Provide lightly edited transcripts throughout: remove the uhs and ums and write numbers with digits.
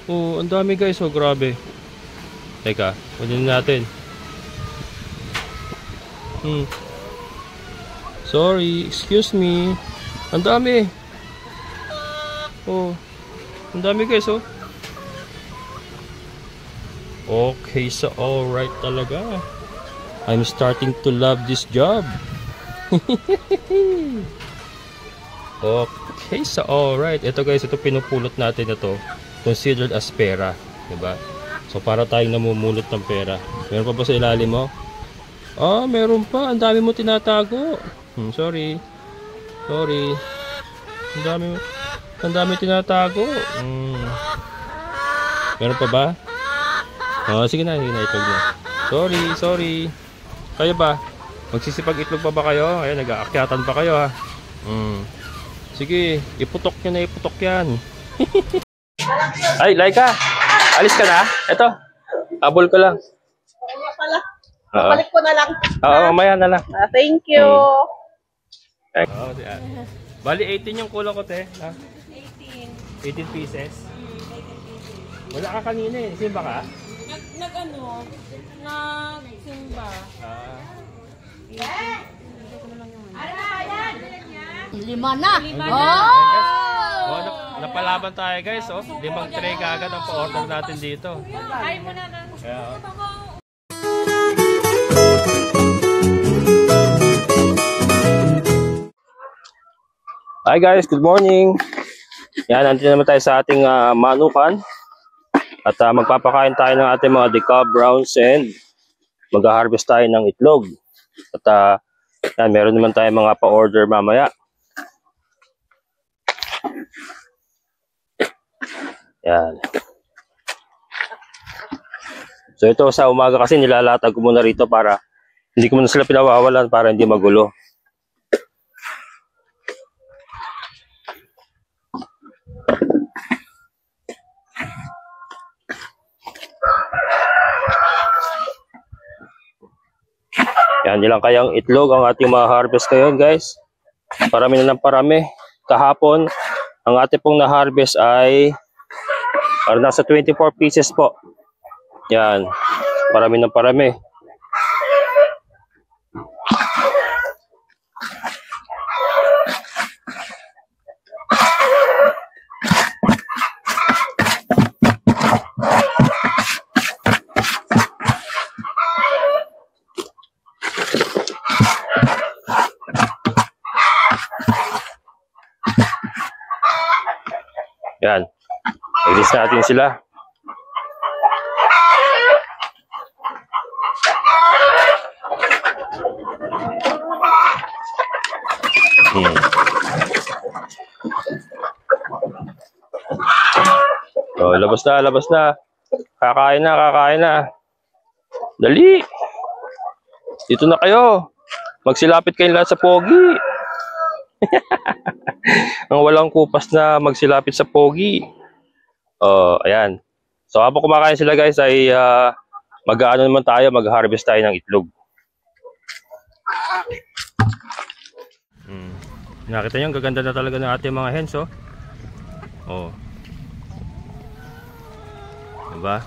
Oh, ang dami guys. Oh, grabe. Teka, kunin natin. Sorry, excuse me. Ang dami. Oh, ang dami guys, oh. Okay, so alright talaga. I'm starting to love this job. Okay, so alright. Ito guys, ito pinupulot natin na to. Considered as pera, diba? So para tayong namumulot ng pera. Meron pa ba sa ilalim mo? Ah, meron pa. Ang dami mo tinatago. Sorry. Sorry. Ang dami tinatago. Meron pa ba? Oh, sige na, itlog na. Sorry. Kayo ba? Magsisipag itlog pa ba kayo? Ayan, nag-aakyatan pa kayo ha. Sige, iputok nyo na iputok yan. Ay, Laika! Alis ka na? Eto, habol ko lang. Balik ko na lang. Oo, mamaya na lang. Thank you. Bali, 18 yung kulang ko, te. 18 pieces. Wala ka kanina eh. Simba ka? Nagsimba. Lima na. Oh, napalaban tayo guys, oh. 5 tray kagad ang pa-order natin dito. Ay mo na. Hi guys, good morning. Yan, nandito naman tayo sa ating manukan. At magpapakain tayo ng ating mga decal browns and mag-harvest tayo ng itlog. At yan, meron naman tayo mga pa-order mamaya. Yan. So ito sa umaga kasi nilalatag ko muna rito para hindi ko muna sila pinawawalan para hindi magulo. Yan, ilang kayang itlog ang ating ma-harvest ngayon guys. Parami na ng parami. Kahapon, ang ating pong na-harvest ay nasa 24 pieces po. Yan, parami ng parami. Yan. I-release natin sila. Oh, labas na. Kakain na. Dali. Dito na kayo. Magsilapit kayo lahat sa pogi. Ang walang kupas na magsilapit sa pogi. Ayan. So habang kumakain sila guys ay mag-aano naman tayo, mag-harvest tayo ng itlog. Nakita nyo, gaganda na talaga ng ating mga hens, oh. Oh. Diba?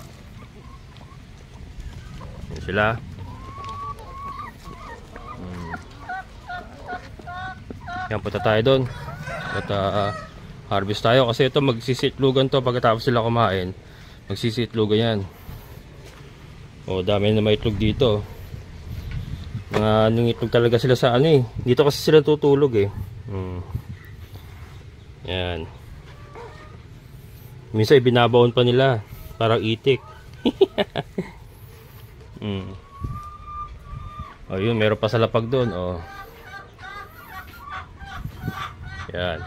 Yan sila. Yan, punta tayo doon. At harvest tayo kasi ito magsisitlugan to pagkatapos sila kumain. Magsisitlugan yan. Oh, dami na may itlog dito. Mga anong itlog talaga sila sa ano eh. Dito kasi sila tutulog eh. Yan. Minsan binabaon pa nila. Parang itik. Oh, yun, meron pa sa lapag doon. Oh. Yan.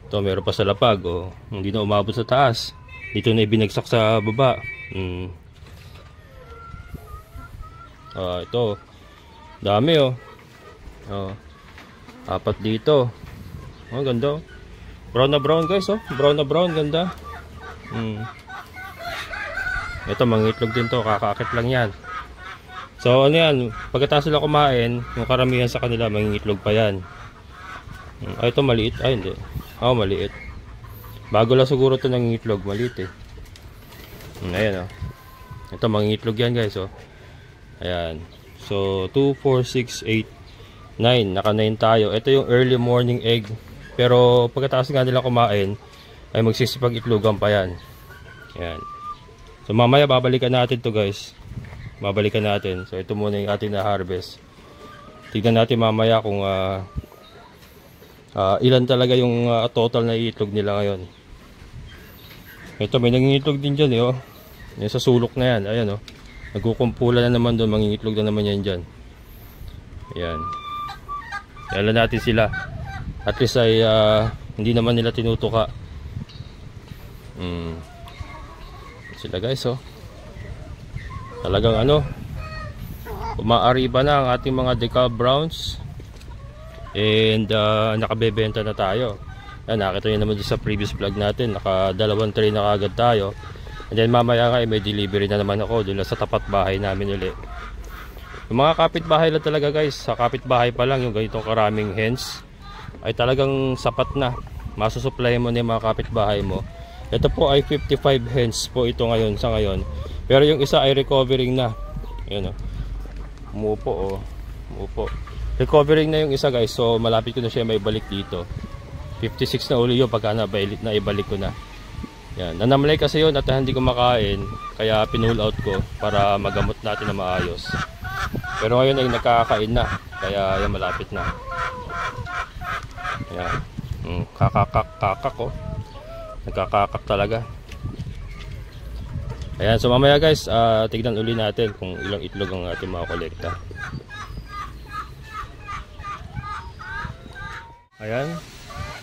Ito, meron pa sa lapag. Oh. Hindi na umabot sa taas. Dito na ibinagsak sa baba. Ito. Dami oh. Oh. 4 dito. Oh, ganda. Brown na brown guys, oh. Brown na brown, ganda. Ito, mangitlog din to. Kakakit lang yan. So, ano yan? Pagkatapos sila kumain, yung karamihan sa kanila, mangingitlog pa yan. Ito, maliit. Ay, hindi. Oh, maliit. Bago lang siguro ito nangingitlog. Maliit eh. Ayan, oh. Ito, mangingitlog yan, guys, oh. Ayan. So, 2, 4, 6, 8, 9. Naka 9 tayo. Ito yung early morning egg. Pero, pagkatapos nga nila kumain, ay magsisipag-itlogan pa yan. Ayan. So, mamaya babalikan natin to, guys. Babalikan natin. So, ito muna yung ating na-harvest. Tignan natin mamaya kung ilan talaga yung total na iitlog nila ngayon. Ito, may nangingitlog din dyan, oh. Yan sa sulok na yan. Ayan, oh. Nagkukumpula na naman doon. Mangingitlog na naman yan dyan. Ayan. Kailan natin sila. At least ay hindi naman nila tinutuka. Sila, guys, oh. Talagang umaariba na ang ating mga decal browns. And nakabebenta na tayo. Yan, nakita nyo naman sa previous vlog natin. Naka 2 tray na kagad tayo. And then mamaya nga may delivery na naman ako doon sa tapat bahay namin ulit. Yung mga kapitbahay lang talaga, guys. Sa kapitbahay pa lang yung ganitong karaming hens ay talagang sapat na. Masusupply mo na yung mga kapitbahay mo. Ito po ay 55 hens po ito ngayon sa ngayon. Pero yung isa ay recovering na. Ayan, oh. Umupo, oh. Umupo. Recovering na yung isa, guys. So malapit ko na siya may balik dito. 56 na uli yun pagka naibalik ko na. Yan. Nanamlay kasi yun at hindi ko makain. Kaya pinull out ko para magamot natin na maayos. Pero ngayon ay nakakain na. Kaya yan, malapit na. Yan. Kakak oh. Nagkakakak talaga. Ayan, so mamaya, guys, tignan uli natin kung ilang itlog ang ating mga kolekta. Ayan,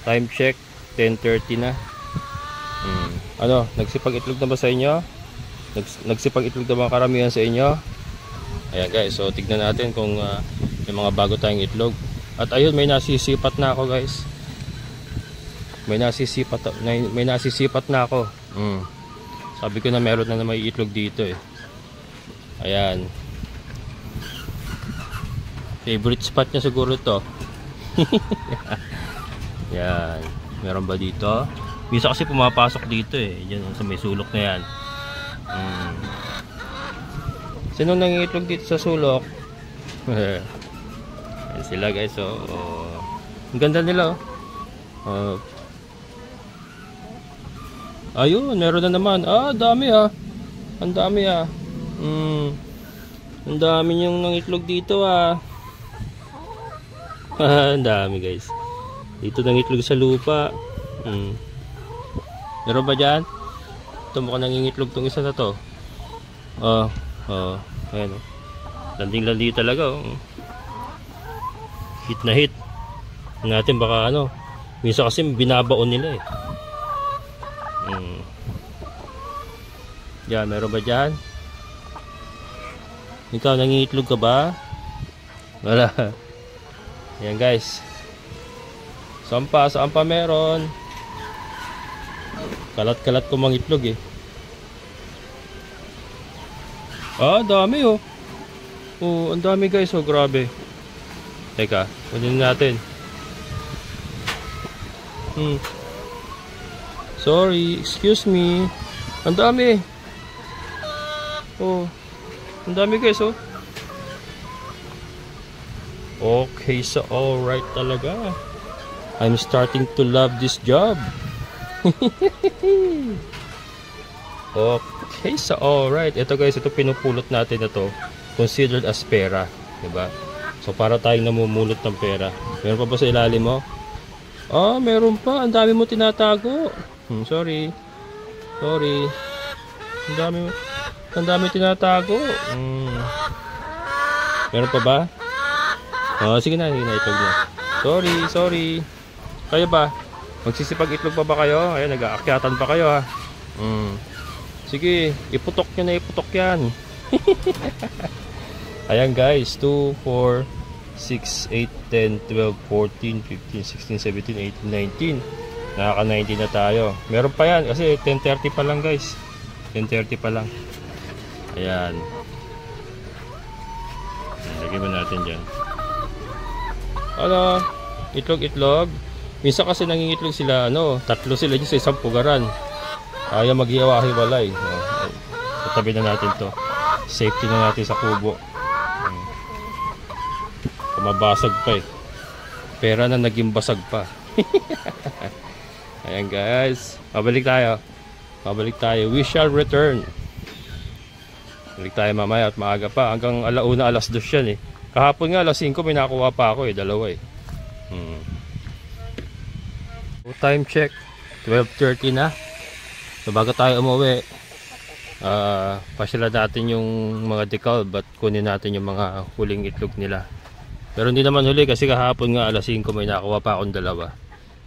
time check 10:30 na. Nagsipag-itlog na ba sa inyo? Nagsipag-itlog na ba karamihan sa inyo? Ayan, guys, so tignan natin kung may mga bago tayong itlog. At ayun, may nasisipat na ako, guys. May nasisipat na ako. Sabi ko na meron na may itlog dito, eh. Ayan. Favorite spot niya siguro to. Yan. Meron ba dito? Minsan kasi pumapasok dito, eh. Yan, sa may sulok na yan. Sino nangiitlog dito sa sulok? Yan sila, guys. So, ang ganda nila, oh. Ayun, meron na naman. Dami, ah. Ang dami, ah. Ang dami niyong nangitlog dito, ah. Ang dami, guys. Dito nangitlog sa lupa. Meron ba dyan? Ito mukhang nangingitlog tong isa na to. Ayan, oh. Landing-landi talaga, oh. Hit na hit. Natin baka minsan kasi binabaon nila, eh. Yan, meron ba dyan? Ikaw, nangingitlog ka ba? Wala. Yan, guys. Saan pa meron? Kalat-kalat ko mangitlog, eh. Dami, oh. Ang dami, guys, oh, grabe. Teka, kunin natin. Sorry, excuse me. Ang dami. Ang dami, guys, oh. Okay, so alright talaga. I'm starting to love this job. Okay, so alright. Ito, guys, ito pinupulot natin na to. Considered as pera, diba? So para tayong namumulot ng pera. Meron pa ba sa ilalim mo? Meron pa. Ang dami mo tinatago. Sorry. Ang dami tinatago. Meron pa ba? Sige na, itlog na. Sorry. Kayo ba? Magsisipag-itlog pa ba kayo? Ayun, nag-aakyatan pa kayo, ha. Sige, iputok nyo na, iputok yan. Ayan, guys, 2, 4, 6, 8, 10, 12, 14, 15, 16, 17, 18, 19. Nakaka-19 na tayo. Meron pa yan kasi 10:30 pa lang, guys. 10:30 pa lang. Ayan. Lagyan mo natin dyan. Itlog. Minsan kasi nangingitlog sila, tatlo sila dyan sa isang pugaran. Ayaw mag-iwahiwalay. Tatabi na natin to. Safety na natin sa kubo. Mabasag pa eh. Pera na naging basag pa. Ayan guys. Pabalik tayo. We shall return. Balik tayo mamaya at maaga pa. Hanggang alauna, alas 2 yan eh. Kahapon nga alas 5 may nakuha pa ako eh. Dalawa eh. Time check. 12:30 na. So bago tayo umuwi, pasyalan natin yung mga decal at kunin natin yung mga huling itlog nila. Pero hindi naman huli kasi kahapon nga alas 5 may nakuha pa akong dalawa.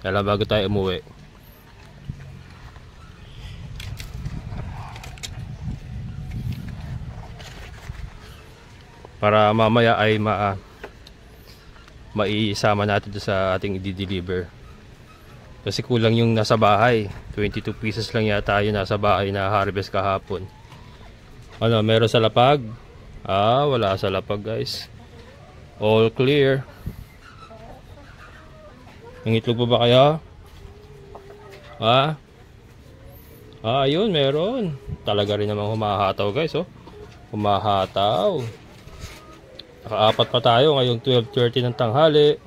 Kaya bago tayo umuwi. Para mamaya ay maisama natin sa ating i-deliver. Kasi kulang yung nasa bahay. 22 pieces lang yata yung nasa bahay na harvest kahapon. Ano, meron sa lapag? Wala sa lapag guys. All clear. Ang itlog pa ba kaya? Ayun, meron. Talaga rin namang humahataw guys, oh. Humahataw. Naka-apat pa tayo ngayong 12:30 ng tanghali.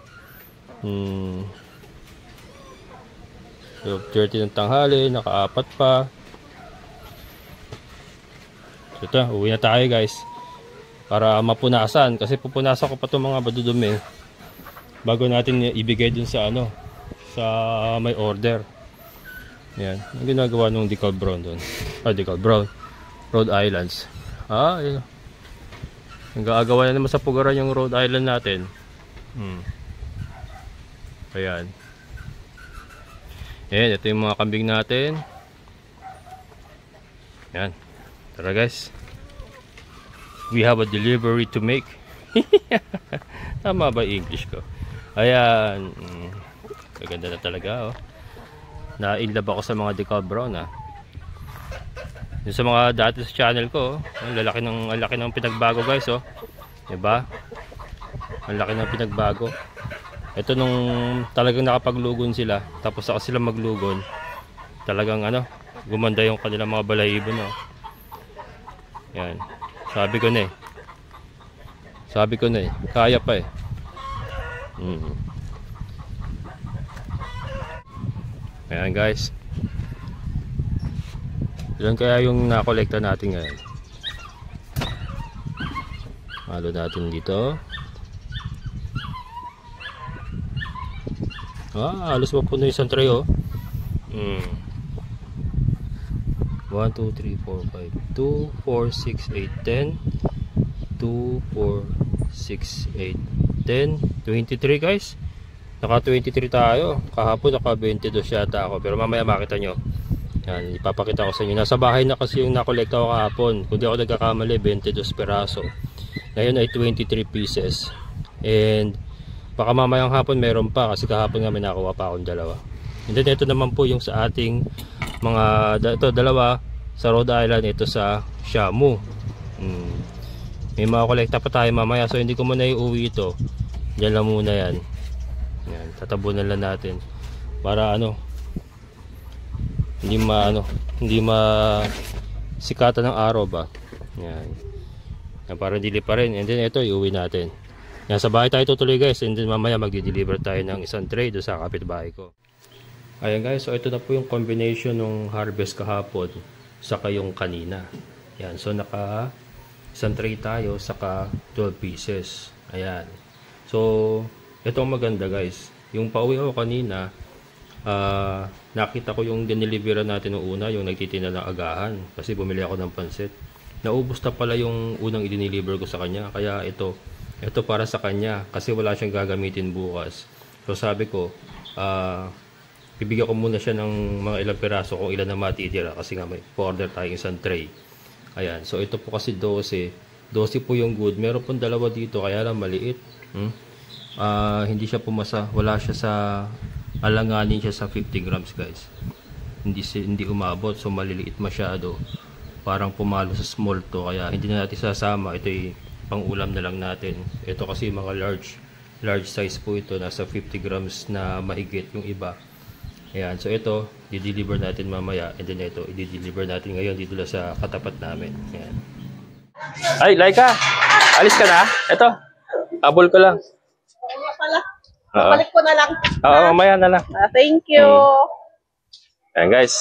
12:30 ng tanghali, naka-apat pa. So ito, uwi na tayo guys. Para mapunasan. Kasi pupunasan ko pa itong mga badudumi bago natin ibigay dun sa sa may order. Yan. Ang ginagawa nung decal brown dun. Decal brown. Rhode Islands. Yun. Nag-aagawa na naman sa pugaran yung Rhode Island natin. Ayan. Ayan, ito yung mga kambing natin. Ayan. Tara guys. We have a delivery to make. Tama ba English ko? Ayan. Kaganda na talaga, oh. Na-inlove ako sa mga decal brown, Yung sa mga dati sa channel ko, ang laki ng pinagbago guys, oh. Diba? Ang laki ng pinagbago. Ito nung talagang nakapaglugon sila, tapos saka sila maglugon, talagang gumanda yung kanilang mga balahibo, no. Yan. Sabi ko na eh. Kaya pa eh. Ayan guys. Ilan kaya yung nakolekta natin ngayon? Halo natin dito. Halos mapuno yung isang tray, oh. 1, 2, 3, 4, 5 2, 4, 6, 8, 10 2, 4, 6, 8, 10 23 guys. Naka 23 tayo. Kahapon naka 22 yata ako. Pero mamaya makita nyo. Yan, ipapakita ko sa inyo. Nasa bahay na kasi yung nakolekta ko kahapon. Kung di ako nagkakamali, 22 peraso. Ngayon ay 23 pieces. And baka mamayang hapon meron pa kasi kahapon nga may nakuha pa akong dalawa. And then ito naman po yung sa ating mga dalawa sa Rhode Island, ito sa Shamu. May mga kolekta pa tayo mamaya, so hindi ko muna iuwi ito. Diyan lang muna yan. Yan, tatabunan lang natin para hindi sikatan ng araw ba. Yan. Yan, para dili pa rin. And then ito iuwi natin. Yan, sa bahay tayo tutuloy guys, and then mamaya magdi-deliver tayo ng isang tray doon sa kapitbahay ko. Ayan guys, so ito na po yung combination ng harvest kahapon saka yung kanina. Yan, so naka isang tray tayo saka 12 pieces. Ayan. So ito ang maganda guys. Yung pauwi ko kanina, nakita ko yung dineliveran natin nung una, yung nagtitinda ng agahan, kasi bumili ako ng pansit. Naubos na pala yung unang i-deliver ko sa kanya, kaya ito para sa kanya kasi wala siyang gagamitin bukas. So sabi ko, bibigyan ko muna siya ng mga ilang piraso kung ilan na matitira kasi nga may order tayong isang tray. Ayan, so ito po kasi 12 po yung good. Meron pong dalawa dito kaya lang maliit. Hindi siya pumasa, wala siya sa alanganin siya sa 50 grams guys. Hindi umabot, so maliliit masyado. Parang pumalo sa small to, kaya hindi na natin sasama. Ito ay pang ulam na lang natin. Ito kasi mga large size po ito, nasa 50 grams na mahigit yung iba. Ayan, so ito, i-deliver natin mamaya. And then ito, i-deliver natin ngayon dito lang sa katapat namin. Ayan. Ay, Laika! Alis ka na? Ito, habol ko lang. Oo nga pala. Oo. Balik ko na lang. Oo, mamaya na lang. Thank you. Ayan guys.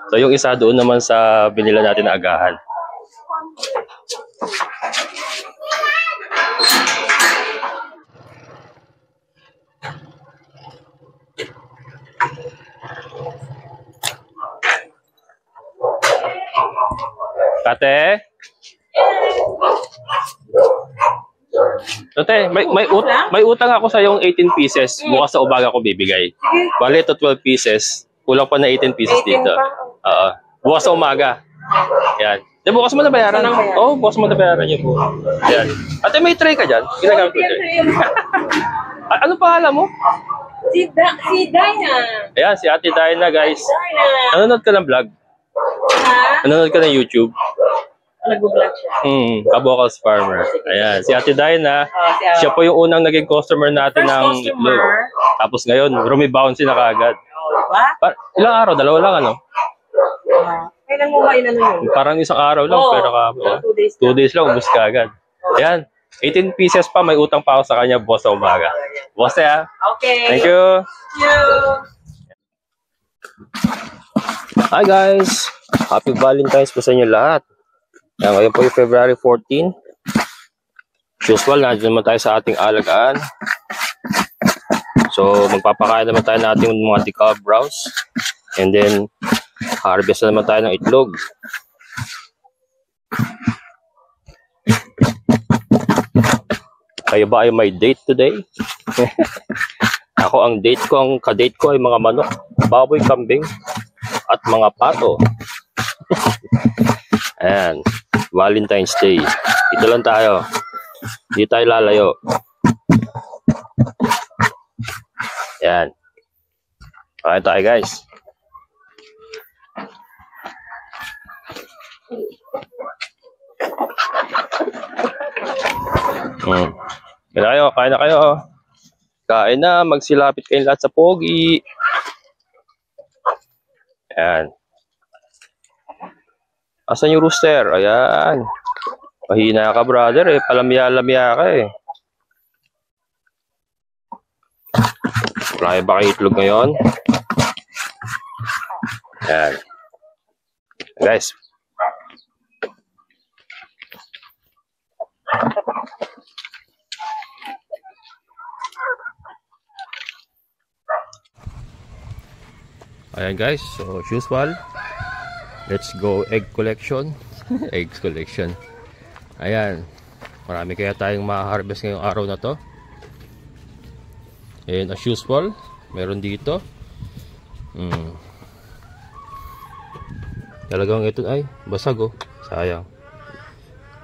So yung isa doon naman sa binila natin na agahan. Ate? Ate, may utang ako sa yung 18 pieces. Bukas sa umaga ko bibigay. Bale, ito 12 pieces. Kulang pa na 18 pieces dito. Oo. Bukas sa umaga. Yan. Di, bukas mo na bayaran. Oo, bukas mo na bayaran niyo po. Yan. Ate, may tray ka dyan? Ginagamit ko dyan. Ano pangalan mo? Si Dina. Ayan, si Ate Dina, guys. Dina. Nanonood ka ng vlog? Ha? Nanonood ka ng YouTube? Nag-vlog siya. Kabokals Farmer. Ayan, si Ate Dina. Siya po yung unang naging customer natin ng itlog. Tapos ngayon, rumibound na kaagad. Diba? Ilang araw? Dalawa lang, ano? Kailan mo ba inano yun? Parang isang araw lang, pero 2 days lang, ubus ka agad. Ayan, 18 pieces pa, may utang pa ako sa kanya, boss sa umaga. Boss, ha? Okay. Thank you. Thank you. Hi guys! Happy Valentine's po sa inyo lahat. Ayan, ngayon po yung February 14. As usual, nandiyan naman tayo sa ating alagaan. So, magpapakain naman tayo natin ng mga decal browse. And then, harvest na naman tayo ng itlog. Kayo ba ay may date today? Ako, ang date ko, ang kadate ko ay mga manok, baboy, kambing, at mga pato. Ayan, Valentine's Day. Ito lang tayo. Hindi tayo lalayo. Ayan. Okay tayo, guys. Kain na kayo. Kain na, magsilapit kayong lahat sa pogi. Ayan. Asan yung rooster? Ayan. Mahina ka, brother, eh. Palamya-lamya ka, eh. Marami ba kayo itlog ngayon? Ayan. Guys. Ayan guys, so as usual, let's go egg collection. Eggs collection. Ayan, marami kaya tayong ma-harvest ngayong araw na to. And as usual, meron dito. Talagang ito ay basag, oh. Sayang.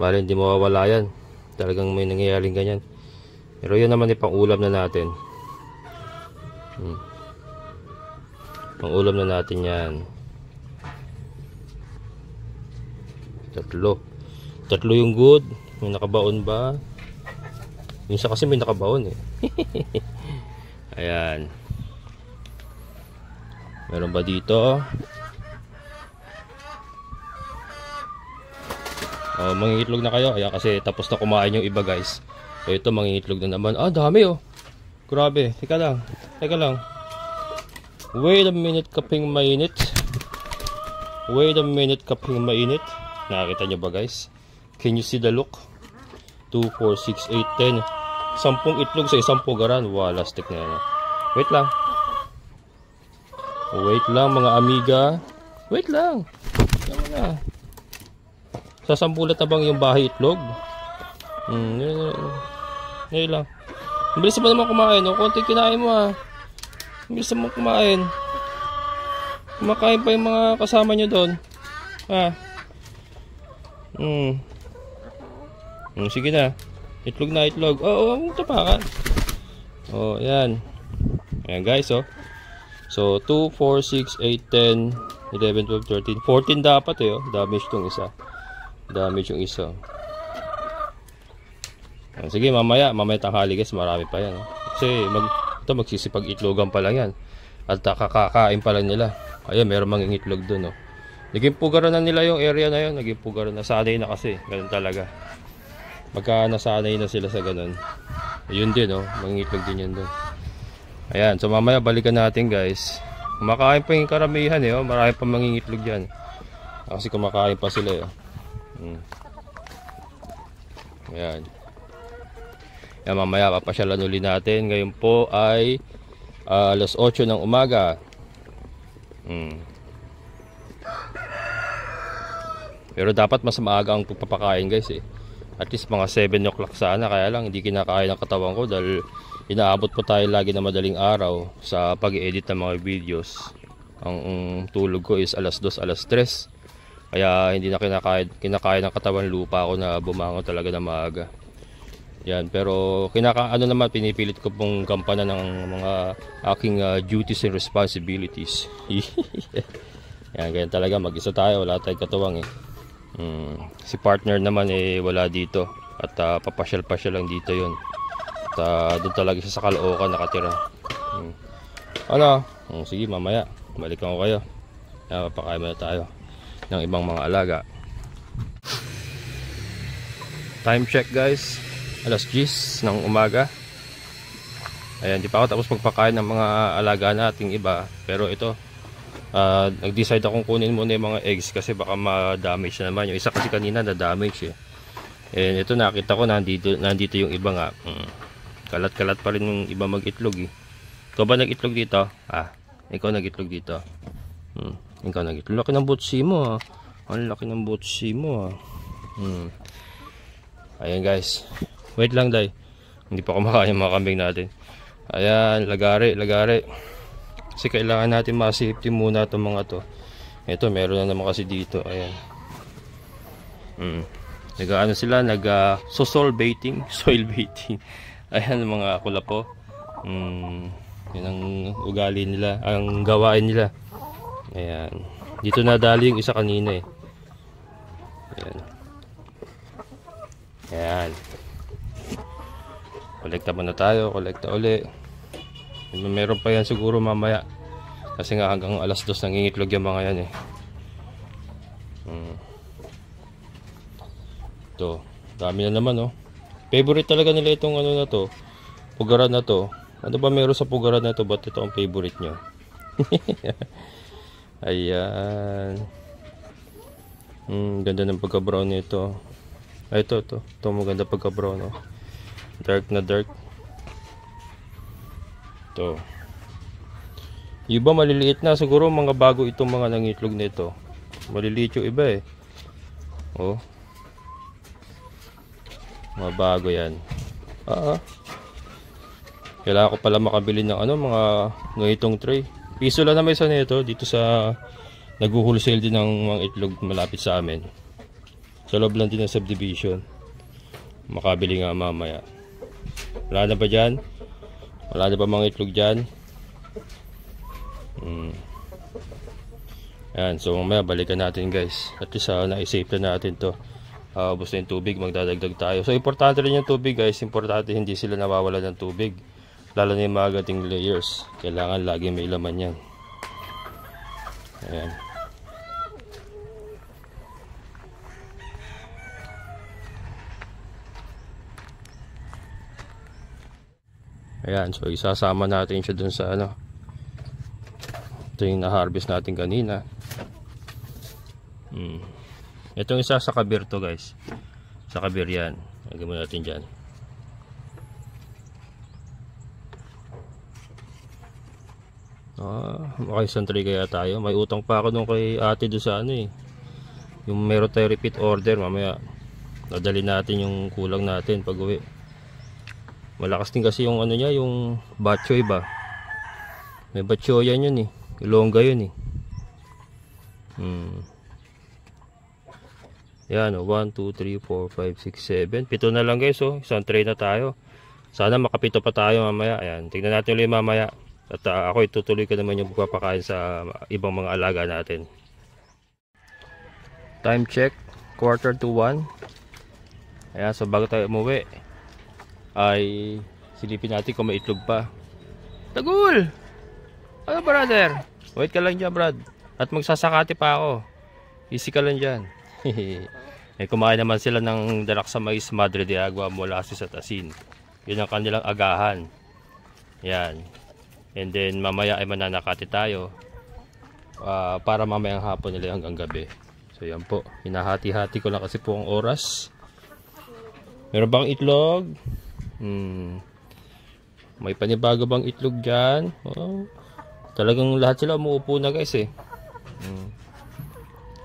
Bale, hindi mawawala yan. Talagang may nangyayaring ganyan. Pero yun naman pang ulam na natin. Pang ulam na natin yan. Tatlo yung good. May nakabaon ba? Yung isa kasi may nakabaon, eh. Ayan. Meron ba dito? Mangingitlog na kayo. Ayan, kasi tapos na kumain yung iba, guys. So ito, mangingitlog na naman. Dami, oh. Grabe. Teka lang. Wait a minute, kaping mainit. Nakakita nyo ba, guys? Can you see the look? 2, 4, 6, 8, 10. 10 itlog sa isang pugaran. Wow, lastik na yan. Wait lang, mga amiga. Wait lang. Sasambulat na bang yung bahay itlog? Ngayon lang. Bilis mo naman kumain. Konti kinain mo, ha. Bilis mo kumain. Kumakain pa yung mga kasama nyo doon. Sige na. Itlog na itlog. Oo, tapakan. Yan. Ayan guys, oh. So 2, 4, 6, 8, 10, 11, 12, 13, 14 dapat, eh, oh. Damage yung isa. Sige, mamaya tanghali, guys, marami pa yan, oh. Kasi magsisipag itlogan pa lang yan. At kakakain pa lang nila. Ayun, meron mangingitlog doon, oh. Naging pugaran na nila yung area na yun. Naging pugaran na. Sanay na kasi. Ganun talaga. Magka nasanay na sila sa ganun. Yun din, oh. Mangingitlog din yun doon. Ayan. So mamaya balikan natin, guys. Kumakain pa yung karamihan, eh. Oh. Marami pa mangingitlog dyan. Kasi kumakain pa sila, eh. Ayan. Ayan, mamaya papasyalan uli natin. Ngayon po ay alas 8 ng umaga. Pero dapat mas maaga ang pagpapakain, guys, eh. At least mga 7 o'clock sana. Kaya lang hindi kinakain ng katawan ko dahil inaabot po tayo lagi na madaling araw sa pag-edit ng mga videos. Ang tulog ko is alas 2, alas 3. Kaya hindi na kinakain ng katawan, lupa ako na bumangon talaga na maaga. Yan, pero ano naman, pinipilit ko pong gampanan ng mga aking duties and responsibilities. Yan, ganyan talaga, mag-isa tayo, wala tayong katuwang, eh. Si partner naman, eh, wala dito. At papasyal-pasyal lang dito yun. At doon talaga siya sa Caloocan nakatira. Ano? Sige, mamaya balikan ko kayo. Papakain muna tayo ng ibang mga alaga. Time check, guys, alas 10 ng umaga. Ayan, di pa ako tapos magpakain ng mga alaga nating iba. Pero ito, nag-decide akong kunin muna yung mga eggs kasi baka ma-damage na naman. Yung isa kasi kanina na-damage, eh. And ito nakita ko nandito yung iba nga. Kalat-kalat pa rin yung iba mag-itlog, eh. Ikaw ba nag-itlog dito? Ikaw nag-itlog dito. Ikaw nag-itlog. Laki ng butsi mo, Ang laki ng butsi mo, Ayan, guys. Wait lang, day. Hindi pa kumakain yung mga kambing natin. Ayan, lagari. Kasi kailangan natin ma-safety muna itong mga to. Ito, meron na naman kasi dito. Ayan. Nag-ano sila? Soil baiting. Ayan, mga kulapo. Yan ang ugali nila. Ang gawain nila. Ayan. Dito nadali yung isa kanina, eh. Ayan. Kolekta muna tayo. Kolekta uli. Meron pa yan siguro mamaya. Kasi nga hanggang alas 2 nangingitlog yung mga yan, eh. Ito. Dami na naman, oh. Favorite talaga nila itong ano na to. Pugaran na to. Ano ba meron sa pugaran na to? Ba't ito ang favorite nyo? Ayan. Ganda ng pagka-brown nito. Ito maganda pagka-brown, oh. Dark na dark. Ito. Iba maliliit na. Siguro mga bago itong mga nangitlog nito. Maliliit yung iba, eh. Oh. Mga bago yan. Kailangan ko pala makabili ng mga ngayitong tray. Piso lang na may isa nito dito sa nag-wholesale din ng mga itlog malapit sa amin. Sa loob lang din ng subdivision. Makabili nga mamaya. Wala na ba dyan? Wala na ba mga itlog dyan? Yan, so mamaya balikan natin, guys. At least na-save na natin to. Ubos na yung tubig, magdadagdag tayo. So importante rin yung tubig, guys. Importante hindi sila nawawala ng tubig. Lalo na yung mga gating layers. Kailangan lagi may laman yan. Ayan. Ayan, so isasama natin siya dun sa ito yung na-harvest natin kanina. Itong isa sa kabir to, guys. Sa kabir yan. Lagyan mo natin dyan. Okay, santry kaya tayo. May utang pa ako nung kay ate doon sa yung meron tayo repeat order. Mamaya nadali natin yung kulang natin pag uwi. Malakas din kasi yung niya, yung batchoy ba. May batchoy yan yun, eh. Ilongga yun, eh. Yan, 1, 2, 3, 4, 5, 6, 7. 7 na lang, guys, oh. Isang tray na tayo. Sana makapito pa tayo mamaya. Ayan, tignan natin ulit mamaya. At ako itutuloy ko naman yung pagpapakain sa ibang mga alaga natin. Time check, 1:45. Ayan, so bago tayo umuwi ay silipin natin kung may itlog pa. Tagul! Ano, brother? Wait ka lang dyan, Brad. At magsasakati pa ako. Easy ka lang dyan. Eh, kumain naman sila ng darak sa mais, Madre de Agua, molasses at asin. Yun ang kanilang agahan. Yan. And then, mamaya ay mananakati tayo. Para mamayang hapon nila hanggang gabi. So, yan po. Hinahati-hati ko lang kasi po ang oras. Meron bang itlog? May panibago bang itlog dyan? Oh. Talagang lahat sila umuupo na guys eh.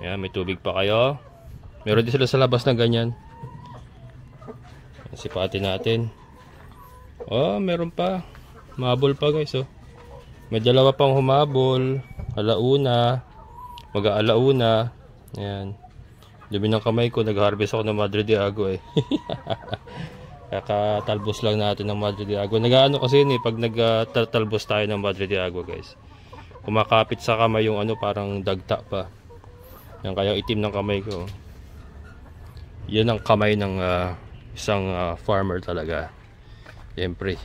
Yan, may tubig pa kayo. Meron din sila sa labas na ganyan. Sipatin natin. Oh, meron pa. Humabol pa guys oh. May dalawa pang humabol. Alauna. Mag-aalauna. Ayan. Dumi ng kamay ko. Nag-harvest ako ng Madre de Agua eh. Kakatalbos lang natin ng Madre de Agua. Nag-ano kasi yun eh. Pag nagtalbos tayo ng Madre de Agua guys. Kumakapit sa kamay yung ano parang dagta pa. Yan kaya itim ng kamay ko. Yan ang kamay ng isang farmer talaga. Siyempre.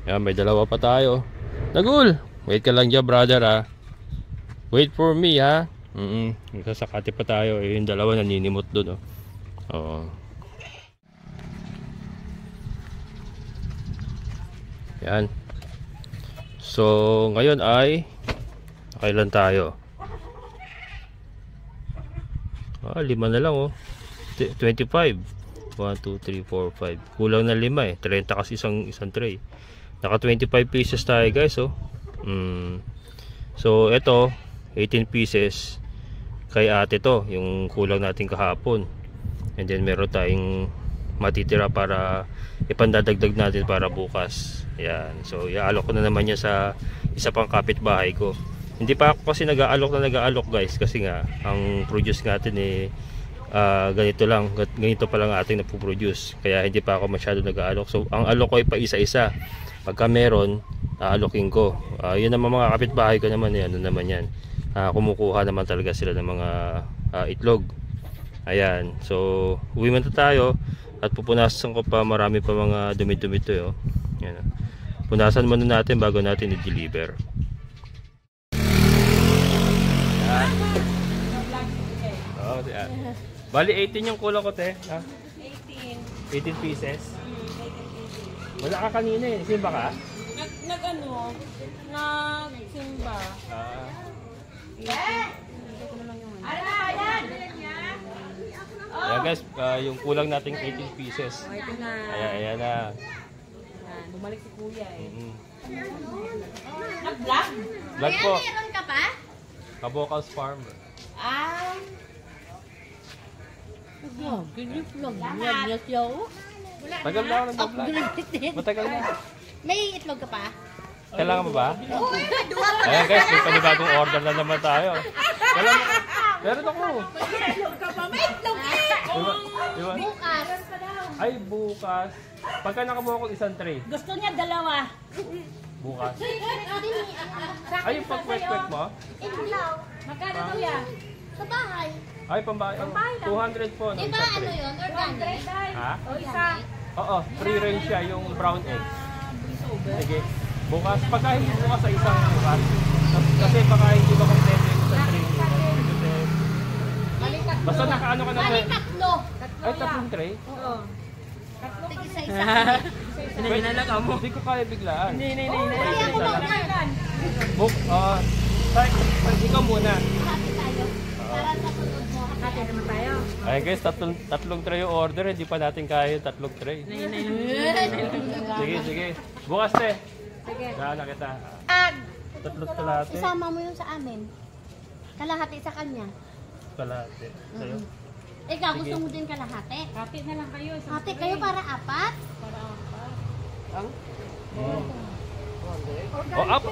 Yan, may dalawa pa tayo. Nagul! Wait ka lang dyan, brother ha. Wait for me ha. Sasakati pa tayo. Yung dalawa naninimot doon. Oo. Yan. So, ngayon ay kailan tayo? 5 na lang oh. 25. 1, 2, 3, 4, 5. Kulang na 5 eh. 30 kasi isang tray. Naka 25 pieces tayo guys oh. So, ito 18 pieces kay ate to. Yung kulang natin kahapon. And then meron tayong matitira para ipandadagdag natin para bukas. Yan. So, iaalok ko na naman yan sa isa pang kapitbahay ko. Hindi pa ako kasi nag-aalok guys kasi nga ang produce natin eh ganito pa lang ating napoproduce kaya hindi pa ako masyado nag-aalok. So ang alok ko ay pa isa-isa. Pagka meron, aalokin ko. Yun naman mga kapitbahay ko naman ano naman yan. Kumukuha naman talaga sila ng mga itlog. Ayan. So uwi man tayo at pupunasan ko pa marami pa mga dumi-dumi to yo. Yan. Punasan muna natin bago natin i-deliver. Oh, bali 18 yung kulang ko te. 18 pieces. Wala ka kanina eh. Simba ka? Nagsimba. Yeah guys, yung kulang nating 18 pieces. Ito na. Ayan na. Bumalik si kuya eh. Nag-vlog? Vlog po. Meron ka pa? Kabocals Farmer. Vlog niya siya oh. Tagal na ako nag-vlog. Matagal na. May itlog ka pa? Kailangan mo ba? Ayan guys, may panibagong order na naman tayo. Meron ako. May itlog ka pa? May itlog Diba? Bukas. Ay, bukas. Pagka nakabuha ko isang tray. Gusto niya dalawa. Bukas. Ay, yung pag-kwek-kwek mo? Magkano to yan? Sa bahay. Ay, pambahay. 200 po. Di ba ano yun? Organic? Ha? O isa? Oo, free range siya yung brown egg. Sige. Bukas, pagka hindi bukas sa isang bukas. Kasi baka hindi ba kompleto yung isang tray. Basta nakaano ka na. Bali tatlo. Ay, tatlong tray? Oo. Tig isa-isa. Hinala ka mo. Hindi ko kaya biglaan. Hindi. Book, ikaw muna. Hati tayo. Para sa sunod mo. Hati naman tayo. Ay guys, tatlong tray yung order. Hindi pa natin kaya yung tatlong tray. Sige. Bukas te. Sige. Naalala kita. Tatlong kalahati. Isama mo yun sa amin. Kalahati sa kanya. Kalahati. Sa'yo. Ikaw, gusto mo din kalahati? Hati na lang kayo. Hati kayo para apat?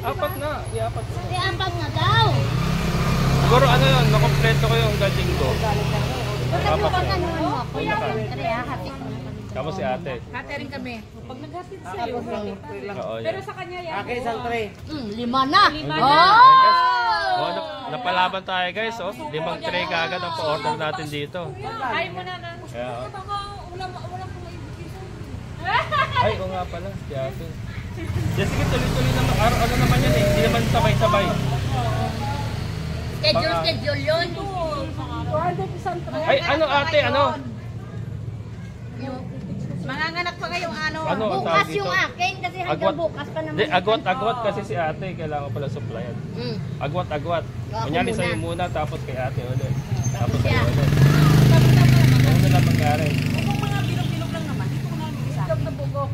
Apat na. Iapat na. Apat na daw. Siguro ano yun, nakompleto ko yung galing ko. Huwag ka mo mo ako. Hati ko na kami. Tapos si ate. Hati rin kami. Pag naghatid sa'yo. Oo, Pero yan. sa kanya yan. Akin isang tray. 5 na. Oh, napalaban tayo guys. Oh. 5 tray kaagad ang pa-order natin dito. Ay mo na na. Yeah, oh. Baka ulam po Ay, oo nga pala. Si ate. Sige, tuloy-tuloy naman. Ano naman yan eh. Hindi naman sabay-sabay. Schedule yun. Ay, ano ate, ano? Manganganak pa ngayong ano. Ano ang Bukas tawag dito? yung akin kasi hanggang Agwat. bukas pa naman. Hindi, agwat kasi si ate. Kailangan pala supplyan. Agwat. Ako Kunyari muna. sa'yo muna, tapos kay ate ulit. Tapos siya. sa'yo ulit. Ano na lang mangyari? Kung mga bilog-bilog lang naman, dito ko na nabigisa. Bilog na bugo.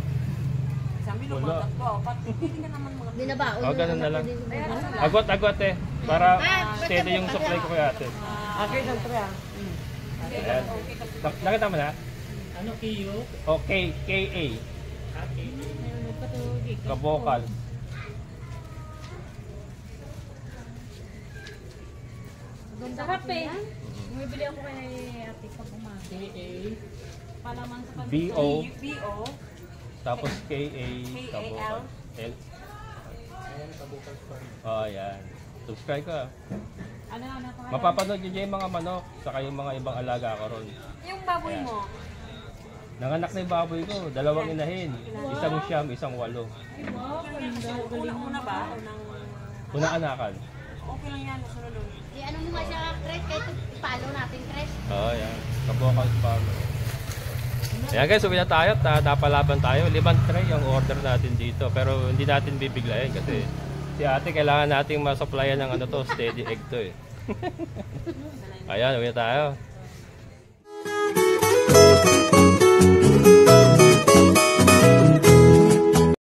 Isang bilog Wala. mo, tatlo. Hindi na naman mga Binabaon. O, ganun na lang. Agwat eh. Para steady yung supply ko kay ate. Okay, siyempre ah. Ayan. Nakita mo na? Ano Kiyo? O, K-A. Kabokal. Sarap eh. Bumibili ako kay ate pag umaga. KA. Palaman sa kanila. B-O. B-O. Tapos K-A. Kabokal. L. Oh, ayan. Subscribe ka. Ano pa? Mapapanood nyo dyan yung mga manok, saka yung mga ibang alaga ko ron. Yung baboy mo. Nanganak na yung baboy ko, 2 inahin. Isang siyam, isang 8. Una ba? Unang anakan. Okay lang yan. Sunod nun. Di ano mo nga siya, Chris, kahit ipalo natin, Chris. Oo, yan. Kabokal farmer. Ayan guys, uwi na tayo. Napalaban tayo. 5 tray yung order natin dito. Pero hindi natin bibiglayin kasi si ate kailangan nating masupplyan ng ano to, steady egg to eh. Ayan, uwi na tayo.